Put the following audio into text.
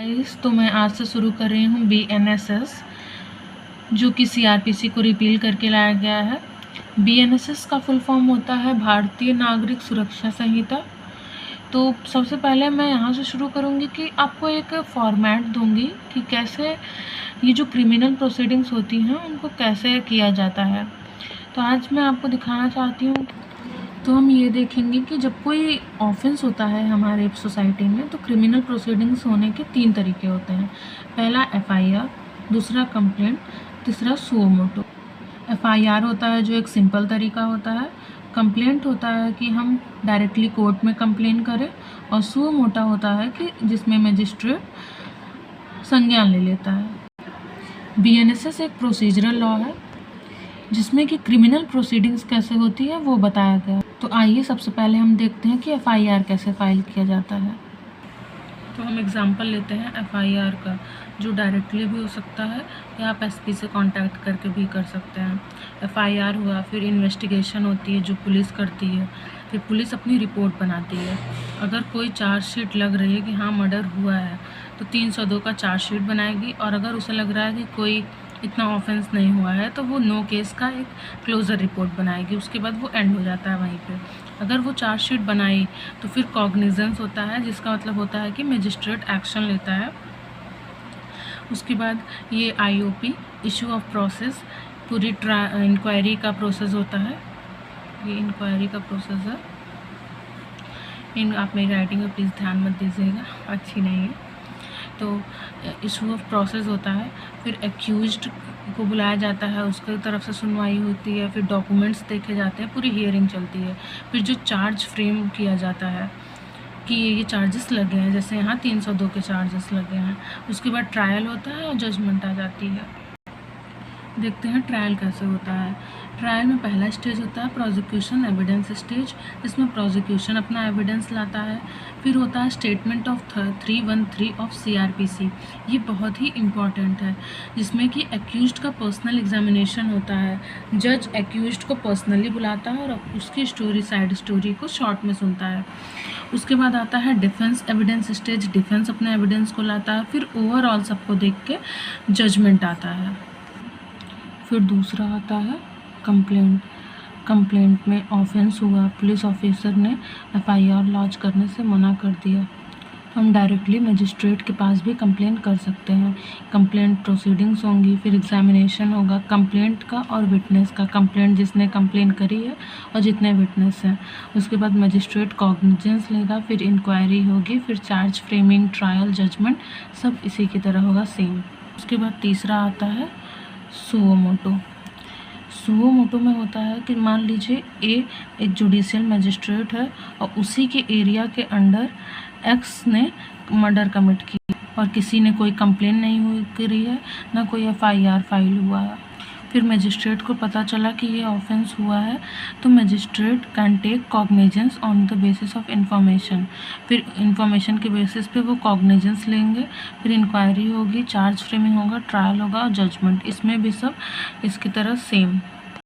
Guys, तो मैं आज से शुरू कर रही हूँ BNSS, जो कि CRPC को रिपील करके लाया गया है। BNSS का फुल फॉर्म होता है भारतीय नागरिक सुरक्षा संहिता। तो सबसे पहले मैं यहाँ से शुरू करूँगी कि आपको एक फॉर्मेट दूँगी कि कैसे ये जो क्रिमिनल प्रोसीडिंग्स होती हैं उनको कैसे किया जाता है। तो आज मैं आपको दिखाना चाहती हूँ। तो हम ये देखेंगे कि जब कोई ऑफेंस होता है हमारे सोसाइटी में तो क्रिमिनल प्रोसीडिंग्स होने के 3 तरीके होते हैं। पहला FIR, दूसरा कंप्लेंट, तीसरा सुओ मोटो। FIR होता है जो एक सिंपल तरीका होता है, कंप्लेंट होता है कि हम डायरेक्टली कोर्ट में कंप्लेन करें, और सुओ मोटा होता है कि जिसमें मजिस्ट्रेट संज्ञान ले लेता है। BNSS एक प्रोसीजरल लॉ है जिसमें कि क्रिमिनल प्रोसीडिंग्स कैसे होती है वो बताया गया। तो आइए सबसे पहले हम देखते हैं कि FIR कैसे फाइल किया जाता है। तो हम एग्जांपल लेते हैं FIR का, जो डायरेक्टली भी हो सकता है या आप SP से कांटेक्ट करके भी कर सकते हैं। FIR हुआ, फिर इन्वेस्टिगेशन होती है जो पुलिस करती है, फिर पुलिस अपनी रिपोर्ट बनाती है। अगर कोई चार्जशीट लग रही है कि हाँ मर्डर हुआ है तो 302 का चार्जशीट बनाएगी, और अगर उसे लग रहा है कि कोई इतना ऑफेंस नहीं हुआ है तो वो नो केस का एक क्लोजर रिपोर्ट बनाएगी। उसके बाद वो एंड हो जाता है वहीं पे। अगर वो चार्जशीट बनाई तो फिर कॉग्निजेंस होता है, जिसका मतलब होता है कि मजिस्ट्रेट एक्शन लेता है। उसके बाद ये IOP, इशू ऑफ प्रोसेस, पूरी इंक्वायरी का प्रोसेस होता है। ये इंक्वायरी का प्रोसेस है। आप मेरी राइटिंग में प्लीज़ ध्यान मत दीजिएगा, अच्छी नहीं है। तो इशू ऑफ प्रोसेस होता है, फिर एक्यूज्ड को बुलाया जाता है, उसकी तरफ से सुनवाई होती है, फिर डॉक्यूमेंट्स देखे जाते हैं, पूरी हियरिंग चलती है। फिर जो चार्ज फ्रेम किया जाता है कि ये चार्जेस लगे हैं, जैसे यहाँ 302 के चार्जेस लगे हैं। उसके बाद ट्रायल होता है और जजमेंट आ जाती है। देखते हैं ट्रायल कैसे होता है। ट्रायल में पहला स्टेज होता है प्रोसिक्यूशन एविडेंस स्टेज, जिसमें प्रोसिक्यूशन अपना एविडेंस लाता है। फिर होता है स्टेटमेंट ऑफ 313 ऑफ CRPC, ये बहुत ही इम्पॉर्टेंट है, जिसमें कि एक्यूज्ड का पर्सनल एग्जामिनेशन होता है। जज एक्यूज्ड को पर्सनली बुलाता है और उसकी साइड स्टोरी को शॉर्ट में सुनता है। उसके बाद आता है डिफेंस एविडेंस स्टेज, डिफेंस अपने एविडेंस को लाता है। फिर ओवरऑल सबको देख के जजमेंट आता है। फिर दूसरा आता है कंप्लेंट। कंप्लेंट में ऑफेंस हुआ, पुलिस ऑफिसर ने FIR लॉन्च करने से मना कर दिया, तो हम डायरेक्टली मजिस्ट्रेट के पास भी कंप्लेंट कर सकते हैं। कंप्लेंट प्रोसीडिंग्स होंगी, फिर एग्जामिनेशन होगा कंप्लेंट का और विटनेस का, कंप्लेंट जिसने कंप्लेंट करी है और जितने विटनेस हैं। उसके बाद मजिस्ट्रेट कॉग्निजेंस लेगा, फिर इंक्वायरी होगी, फिर चार्ज फ्रेमिंग, ट्रायल, जजमेंट, सब इसी की तरह होगा सेम। उसके बाद तीसरा आता है सुओ मोटो। सुओ मोटो में होता है कि मान लीजिए एक जुडिशियल मजिस्ट्रेट है और उसी के एरिया के अंडर X ने मर्डर कमिट की, और किसी ने कोई कंप्लेन नहीं करी है, ना कोई FIR फाइल हुआ है। फिर मजिस्ट्रेट को पता चला कि ये ऑफेंस हुआ है, तो magistrate can take cognizance on the basis of information. फिर इंफॉर्मेशन के बेसिस पे वो कॉग्निजेंस लेंगे, फिर इंक्वायरी होगी, चार्ज फ्रेमिंग होगा, ट्रायल होगा और जजमेंट। इसमें भी सब इसकी तरह सेम।